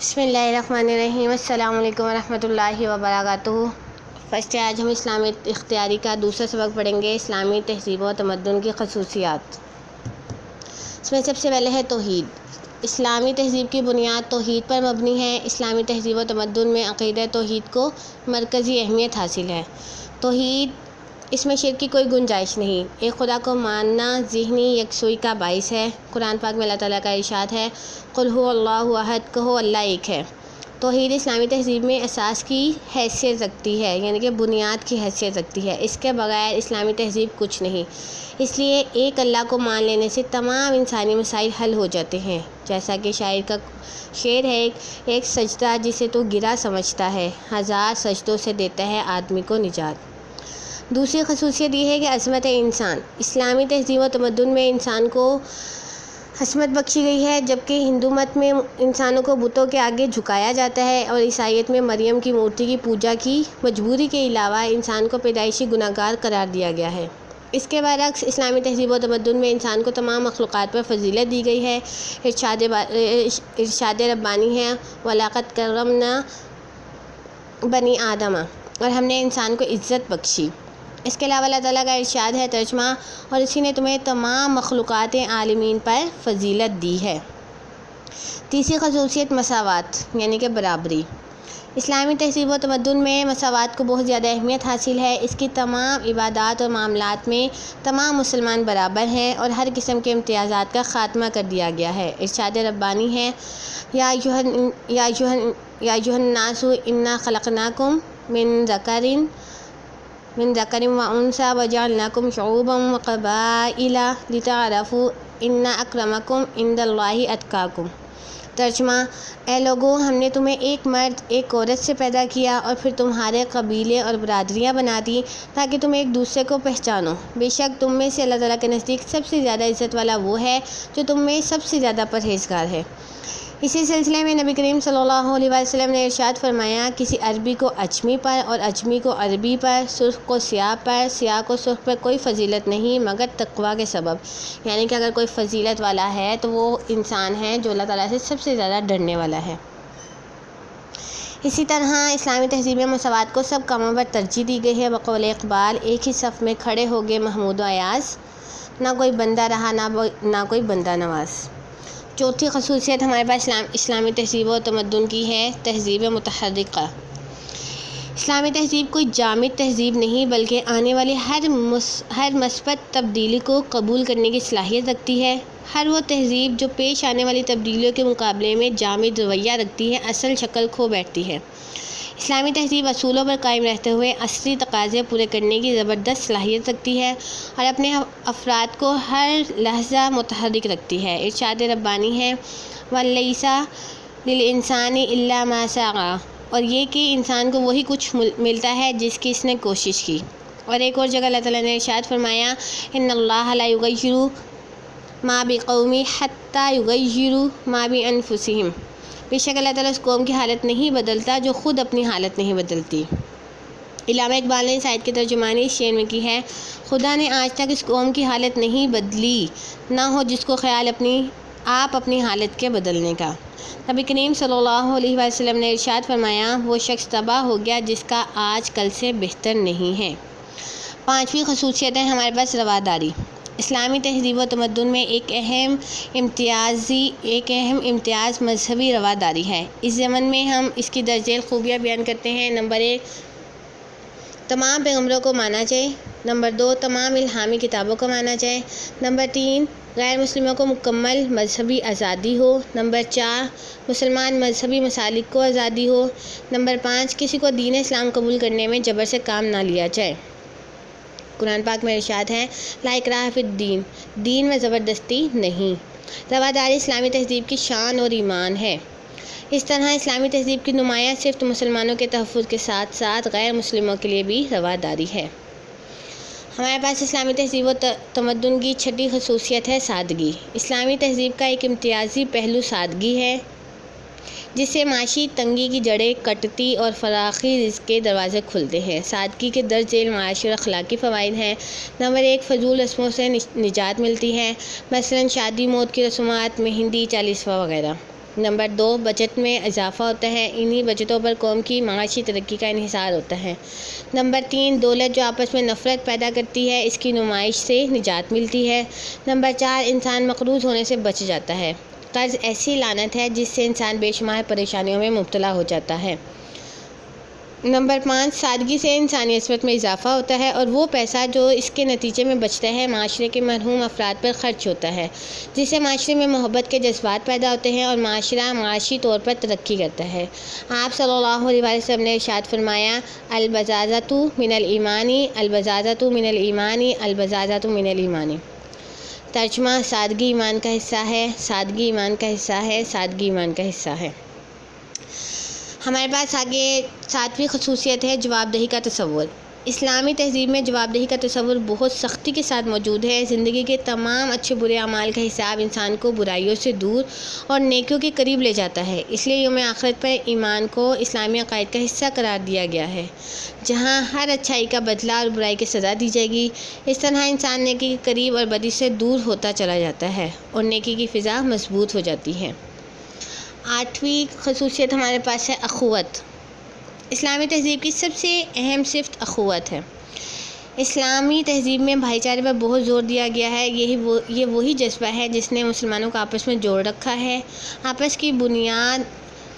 بسم اللہ الرحمن الرحیم۔ السلام علیکم ورحمۃ اللہ وبرکاتہ۔ فرسٹ آج ہم اسلامی اختیاری کا دوسرا سبق پڑھیں گے، اسلامی تہذیب و تمدن کی خصوصیات۔ اس میں سب سے پہلے ہے توحید۔ اسلامی تہذیب کی بنیاد توحید پر مبنی ہے۔ اسلامی تہذیب و تمدن میں عقیدہ توحید کو مرکزی اہمیت حاصل ہے۔ توحید، اس میں شرک کی کوئی گنجائش نہیں۔ ایک خدا کو ماننا ذہنی یکسوئی کا باعث ہے۔ قرآن پاک میں اللہ تعالیٰ کا ارشاد ہے، قل هو اللہ احد، کہو اللہ ایک ہے۔ توحید اسلامی تہذیب میں اساس کی حیثیت رکھتی ہے، یعنی کہ بنیاد کی حیثیت رکھتی ہے۔ اس کے بغیر اسلامی تہذیب کچھ نہیں۔ اس لیے ایک اللہ کو مان لینے سے تمام انسانی مسائل حل ہو جاتے ہیں۔ جیسا کہ شاعر کا شعر ہے، ایک سجدہ جسے تو گرا سمجھتا ہے، ہزار سجدوں سے دیتا ہے آدمی کو نجات۔ دوسری خصوصیت یہ ہے کہ عظمت انسان۔ اسلامی تہذیب و تمدن میں انسان کو عظمت بخشی گئی ہے، جبکہ ہندو مت میں انسانوں کو بتوں کے آگے جھکایا جاتا ہے، اور عیسائیت میں مریم کی مورتی کی پوجا کی مجبوری کے علاوہ انسان کو پیدائشی گناہ گار قرار دیا گیا ہے۔ اس کے برعکس اسلامی تہذیب و تمدن میں انسان کو تمام مخلوقات پر فضیلت دی گئی ہے۔ ارشاد ربانی ہے، وَلَقَدْ كَرَّمْنَا بَنِي آدَمَ، اور ہم نے انسان کو عزت بخشی۔ اس کے علاوہ اللہ تعالیٰ کا ارشاد ہے ترجمہ، اور اسی نے تمہیں تمام مخلوقات عالمین پر فضیلت دی ہے۔ تیسری خصوصیت مساوات، یعنی کہ برابری۔ اسلامی تہذیب و تمدن میں مساوات کو بہت زیادہ اہمیت حاصل ہے۔ اس کی تمام عبادات اور معاملات میں تمام مسلمان برابر ہیں، اور ہر قسم کے امتیازات کا خاتمہ کر دیا گیا ہے۔ ارشاد ربانی ہے، یا ایھا الناس انا خلقناکم من ذکر و انثی وجعلناکم شعوبا وقبائل لتعارفوا ان اکرمکم عند اللہ اتقاکم۔ ترجمہ، اے لوگو، ہم نے تمہیں ایک مرد ایک عورت سے پیدا کیا اور پھر تمہارے قبیلے اور برادریاں بنا دی تاکہ تم ایک دوسرے کو پہچانو۔ بے شک تم میں سے اللہ تعالیٰ کے نزدیک سب سے زیادہ عزت والا وہ ہے جو تم میں سب سے زیادہ پرہیزگار ہے۔ اسی سلسلے میں نبی کریم صلی اللہ علیہ وسلم نے ارشاد فرمایا، کسی عربی کو اجمی پر اور اجمی کو عربی پر، سرخ کو سیاہ پر، سیاہ کو سرخ پر کوئی فضیلت نہیں مگر تقویٰ کے سبب۔ یعنی کہ اگر کوئی فضیلت والا ہے تو وہ انسان ہے جو اللہ تعالیٰ سے سب سے زیادہ ڈرنے والا ہے۔ اسی طرح اسلامی تہذیب میں مساوات کو سب کاموں پر ترجیح دی گئی ہے۔ بقول اقبال، ایک ہی صف میں کھڑے ہو گئے محمود و ایاز، نہ کوئی بندہ رہا نہ کوئی بندہ نواز۔ چوتھی خصوصیت ہمارے پاس اسلامی تہذیب و تمدن کی ہے، تہذیب متحرکہ۔ اسلامی تہذیب کوئی جامد تہذیب نہیں، بلکہ آنے والی ہر مثبت تبدیلی کو قبول کرنے کی صلاحیت رکھتی ہے۔ ہر وہ تہذیب جو پیش آنے والی تبدیلیوں کے مقابلے میں جامد رویہ رکھتی ہے، اصل شکل کھو بیٹھتی ہے۔ اسلامی تہذیب اصولوں پر قائم رہتے ہوئے عصری تقاضے پورے کرنے کی زبردست صلاحیت رکھتی ہے، اور اپنے افراد کو ہر لحظہ متحرک رکھتی ہے۔ ارشاد ربانی ہے، وَلَيْسَ لِلْإِنسَانِ إِلَّا مَا سَعَىٰ، اور یہ کہ انسان کو وہی کچھ ملتا ہے جس کی اس نے کوشش کی۔ اور ایک اور جگہ اللہ تعالیٰ نے ارشاد فرمایا، إِنَّ اللَّهَ لَا يُغَيِّرُ مَا بِقَوْمٍ حَتَّىٰ يُغَيِّرُوا مَا بِأَنفُسِهِمْ، بے شک اللہ تعالیٰ اس قوم کی حالت نہیں بدلتا جو خود اپنی حالت نہیں بدلتی۔ علامہ اقبال نے اس آیت کی ترجمانی اس شعر میں کی ہے، خدا نے آج تک اس قوم کی حالت نہیں بدلی، نہ ہو جس کو خیال آپ اپنی حالت کے بدلنے کا۔ نبی کریم صلی اللہ علیہ وسلم نے ارشاد فرمایا، وہ شخص تباہ ہو گیا جس کا آج کل سے بہتر نہیں ہے۔ پانچویں خصوصیت ہے ہمارے پاس رواداری۔ اسلامی تہذیب و تمدن میں ایک اہم امتیاز مذہبی رواداری ہے۔ اس ضمن میں ہم اس کی درج ذیل خوبیاں بیان کرتے ہیں۔ نمبر 1، تمام پیغمبروں کو مانا جائے۔ نمبر 2، تمام الہامی کتابوں کو مانا جائے۔ نمبر 3، غیر مسلموں کو مکمل مذہبی آزادی ہو۔ نمبر 4، مسلمان مذہبی مسالک کو آزادی ہو۔ نمبر 5، کسی کو دین اسلام قبول کرنے میں جبر سے کام نہ لیا جائے۔ قرآن پاک میں ارشاد ہے، لا اکراہ فی الدین، دین میں زبردستی نہیں۔ رواداری اسلامی تہذیب کی شان اور ایمان ہے۔ اس طرح اسلامی تہذیب کی نمایاں صرف مسلمانوں کے تحفظ کے ساتھ ساتھ غیر مسلموں کے لیے بھی رواداری ہے۔ ہمارے پاس اسلامی تہذیب و تمدن کی چھٹی خصوصیت ہے سادگی۔ اسلامی تہذیب کا ایک امتیازی پہلو سادگی ہے، جس سے معاشی تنگی کی جڑیں کٹتی اور فراخی رزق کے دروازے کھلتے ہیں۔ سادگی کے درج ذیل معاشی اور اخلاقی فوائد ہیں۔ نمبر 1، فضول رسموں سے نجات ملتی ہے، مثلاً شادی، موت کی رسومات، مہندی، چالیسواں وغیرہ۔ نمبر 2، بچت میں اضافہ ہوتا ہے، انہی بچتوں پر قوم کی معاشی ترقی کا انحصار ہوتا ہے۔ نمبر 3، دولت جو آپس میں نفرت پیدا کرتی ہے، اس کی نمائش سے نجات ملتی ہے۔ نمبر 4، انسان مقروض ہونے سے بچ جاتا ہے۔ قرض ایسی لعنت ہے جس سے انسان بے شمار پریشانیوں میں مبتلا ہو جاتا ہے۔ نمبر 5، سادگی سے انسانی عصمت میں اضافہ ہوتا ہے اور وہ پیسہ جو اس کے نتیجے میں بچتا ہے معاشرے کے مرحوم افراد پر خرچ ہوتا ہے، جس سے معاشرے میں محبت کے جذبات پیدا ہوتے ہیں اور معاشرہ معاشی طور پر ترقی کرتا ہے۔ آپ صلی اللہ علیہ وسلم نے ارشاد فرمایا، البزازۃ من الایمان، البزازۃ من الایمان، البزازۃ من الایمان۔ ترجمہ، سادگی ایمان کا حصہ ہے، سادگی ایمان کا حصہ ہے، سادگی ایمان کا حصہ ہے۔ ہمارے پاس آگے 7ویں خصوصیت ہے جواب دہی کا تصور۔ اسلامی تہذیب میں جواب دہی کا تصور بہت سختی کے ساتھ موجود ہے۔ زندگی کے تمام اچھے برے اعمال کا حساب انسان کو برائیوں سے دور اور نیکیوں کے قریب لے جاتا ہے۔ اس لیے یوم آخرت پر ایمان کو اسلامی عقائد کا حصہ قرار دیا گیا ہے، جہاں ہر اچھائی کا بدلہ اور برائی کی سزا دی جائے گی۔ اس طرح انسان نیکی کے قریب اور بدی سے دور ہوتا چلا جاتا ہے اور نیکی کی فضا مضبوط ہو جاتی ہے۔ 8ویں خصوصیت ہمارے پاس ہے اخوت۔ اسلامی تہذیب کی سب سے اہم صفت اخوت ہے۔ اسلامی تہذیب میں بھائی چارے پر بہت زور دیا گیا ہے۔ یہ وہی جذبہ ہے جس نے مسلمانوں کو آپس میں جوڑ رکھا ہے۔ آپس کی بنیاد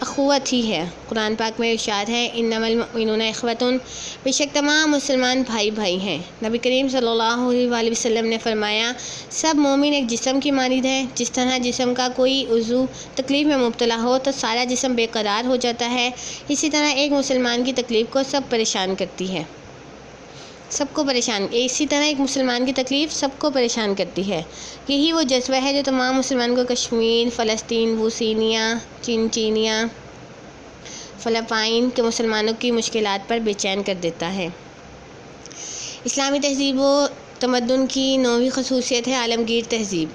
اخوت ہی ہے۔ قرآن پاک میں ارشاد ہے، انما المؤمنون اخوۃ، بے شک تمام مسلمان بھائی بھائی ہیں۔ نبی کریم صلی اللہ علیہ وسلم نے فرمایا، سب مومن ایک جسم کی مانند ہیں۔ جس طرح جسم کا کوئی عضو تکلیف میں مبتلا ہو تو سارا جسم بے قرار ہو جاتا ہے، اسی طرح ایک مسلمان کی تکلیف کو سب پریشان کرتی ہے۔ اسی طرح ایک مسلمان کی تکلیف سب کو پریشان کرتی ہے۔ یہی وہ جذبہ ہے جو تمام مسلمانوں کو کشمیر، فلسطین، بوسنیا، چینچینیا، فلپائن کے مسلمانوں کی مشکلات پر بے چین کر دیتا ہے۔ اسلامی تہذیب و تمدن کی 9ویں خصوصیت ہے عالمگیر تہذیب۔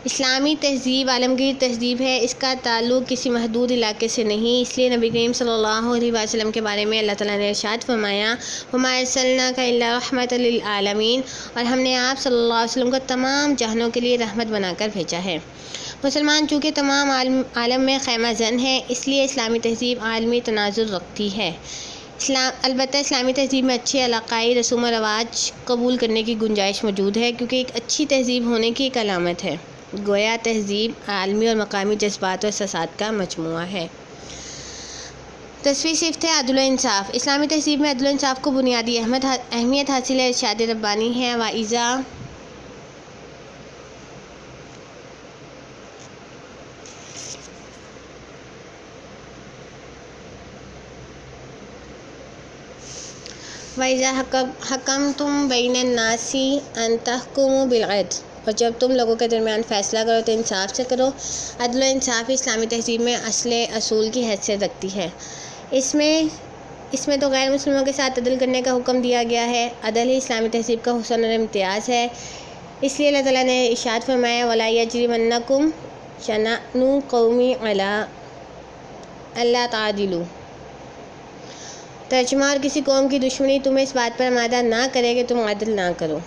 اسلامی تہذیب عالمگیر تہذیب ہے۔ اس کا تعلق کسی محدود علاقے سے نہیں۔ اس لیے نبی کریم صلی اللہ علیہ وسلم کے بارے میں اللہ تعالیٰ نے ارشاد فرمایا، وَمَا أَرْسَلْنَاكَ إِلَّا رَحْمَةً لِلْعَالَمِينَ، اور ہم نے آپ صلی اللہ علیہ وسلم کو تمام جہانوں کے لیے رحمت بنا کر بھیجا ہے۔ مسلمان چونکہ تمام عالم میں خیمہ زن ہیں، اس لیے اسلامی تہذیب عالمی تناظر رکھتی ہے۔ البتہ اسلامی تہذیب میں اچھے علاقائی رسوم و رواج قبول کرنے کی گنجائش موجود ہے، کیونکہ ایک اچھی تہذیب ہونے کی ایک علامت ہے۔ گویا تہذیب عالمی اور مقامی جذبات و احساسات کا مجموعہ ہے۔ 10ویں صفت ہے عدل و انصاف۔ اسلامی تہذیب میں عدل و انصاف کو بنیادی اہمیت حاصل ہے۔ ارشاد ربانی ہے، وَإِذَا حَكَمْتُم بَيْنَ النَّاسِ أَن تَحْكُمُوا بِالْعَدْلِ، اور جب تم لوگوں کے درمیان فیصلہ کرو تو انصاف سے کرو۔ عدل و انصاف اسلامی تہذیب میں اصول کی حیثیت رکھتی ہے۔ اس میں تو غیر مسلموں کے ساتھ عدل کرنے کا حکم دیا گیا ہے۔ عدل ہی اسلامی تہذیب کا حسن اور امتیاز ہے۔ اس لیے اللہ تعالیٰ نے ارشاد فرمایا، وَلَا يَجْرِمَنَّكُمْ شَنَآنُ قَوْمٍ عَلَىٰ أَلَّا تَعْدِلُوا۔ ترجمہ، اور کسی قوم کی دشمنی تمہیں اس بات پر آمادہ نہ کرے کہ تم عدل نہ کرو۔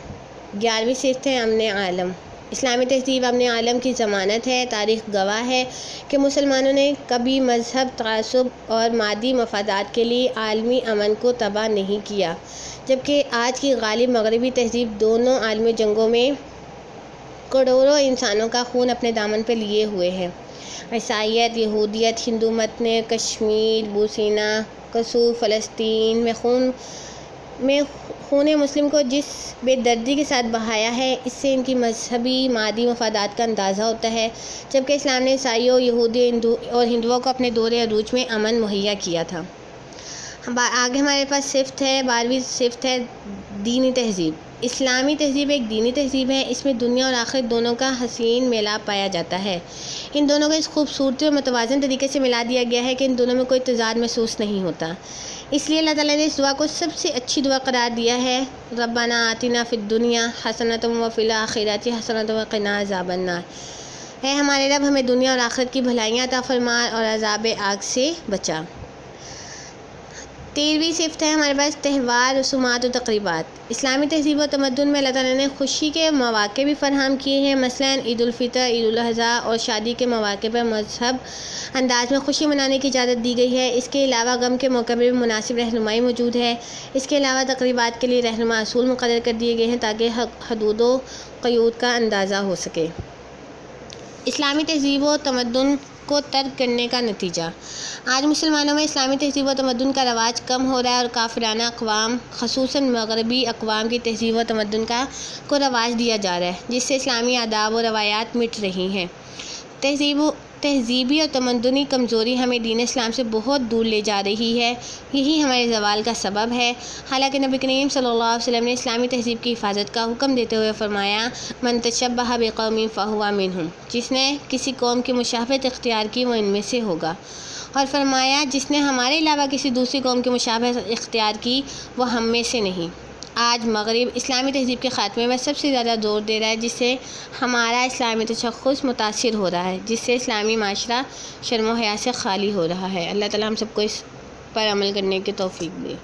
11ویں صفت ہے امن عالم۔ اسلامی تہذیب امن عالم کی ضمانت ہے۔ تاریخ گواہ ہے کہ مسلمانوں نے کبھی مذہب، تعصب اور مادی مفادات کے لیے عالمی امن کو تباہ نہیں کیا، جبکہ آج کی غالب مغربی تہذیب دونوں عالمی جنگوں میں کروڑوں انسانوں کا خون اپنے دامن پہ لیے ہوئے ہے۔ عیسائیت، یہودیت، ہندو مت نے کشمیر، بوسنیا، کسوف، فلسطین میں خون مسلم کو جس بے دردی کے ساتھ بہایا ہے، اس سے ان کی مذہبی مادی مفادات کا اندازہ ہوتا ہے، جبکہ اسلام نے عیسائیوں، یہودی اور ہندوؤں کو اپنے دور عروج میں امن مہیا کیا تھا۔ آگے ہمارے پاس 12ویں صفت ہے دینی تہذیب۔ اسلامی تہذیب ایک دینی تہذیب ہے۔ اس میں دنیا اور آخرت دونوں کا حسین میلاپ پایا جاتا ہے۔ ان دونوں کو اس خوبصورتی اور متوازن طریقے سے ملا دیا گیا ہے کہ ان دونوں میں کوئی تضاد محسوس نہیں ہوتا۔ اس لیے اللہ تعالیٰ نے اس دعا کو سب سے اچھی دعا قرار دیا ہے، ربنا آتنا فی الدنیا حسنۃ وفی الآخرۃ حسنۃ وقنا عذاب النار۔ اے ہمارے رب، ہمیں دنیا اور آخرت کی بھلائیاں عطا فرما اور عذاب آگ سے بچا۔ 13ویں صفت ہے ہمارے پاس تہوار، رسومات و تقریبات۔ اسلامی تہذیب و تمدن میں اللہ تعالیٰ نے خوشی کے مواقع بھی فراہم کیے ہیں، مثلاً عید الفطر، عید الاضحیٰ اور شادی کے مواقع پر مذہب انداز میں خوشی منانے کی اجازت دی گئی ہے۔ اس کے علاوہ غم کے موقع پر بھی مناسب رہنمائی موجود ہے۔ اس کے علاوہ تقریبات کے لیے رہنما اصول مقرر کر دیے گئے ہیں تاکہ حدود و قیود کا اندازہ ہو سکے۔ اسلامی تہذیب و تمدن کو ترک کرنے کا نتیجہ۔ آج مسلمانوں میں اسلامی تہذیب و تمدن کا رواج کم ہو رہا ہے اور کافرانہ اقوام، خصوصاً مغربی اقوام کی تہذیب و تمدن کو رواج دیا جا رہا ہے، جس سے اسلامی آداب و روایات مٹ رہی ہیں۔ تہذیبی اور تمدنی کمزوری ہمیں دین اسلام سے بہت دور لے جا رہی ہے، یہی ہمارے زوال کا سبب ہے۔ حالانکہ نبی کریم صلی اللہ علیہ وسلم نے اسلامی تہذیب کی حفاظت کا حکم دیتے ہوئے فرمایا، من تشبہ بقوم فہو منہم، جس نے کسی قوم کی مشابہت اختیار کی وہ ان میں سے ہوگا، اور فرمایا جس نے ہمارے علاوہ کسی دوسری قوم کی مشابہت اختیار کی وہ ہم میں سے نہیں۔ آج مغرب اسلامی تہذیب کے خاتمے میں سب سے زیادہ زور دے رہا ہے، جس سے ہمارا اسلامی تشخص متاثر ہو رہا ہے، جس سے اسلامی معاشرہ شرم و حیا سے خالی ہو رہا ہے۔ اللہ تعالیٰ ہم سب کو اس پر عمل کرنے کی توفیق دے۔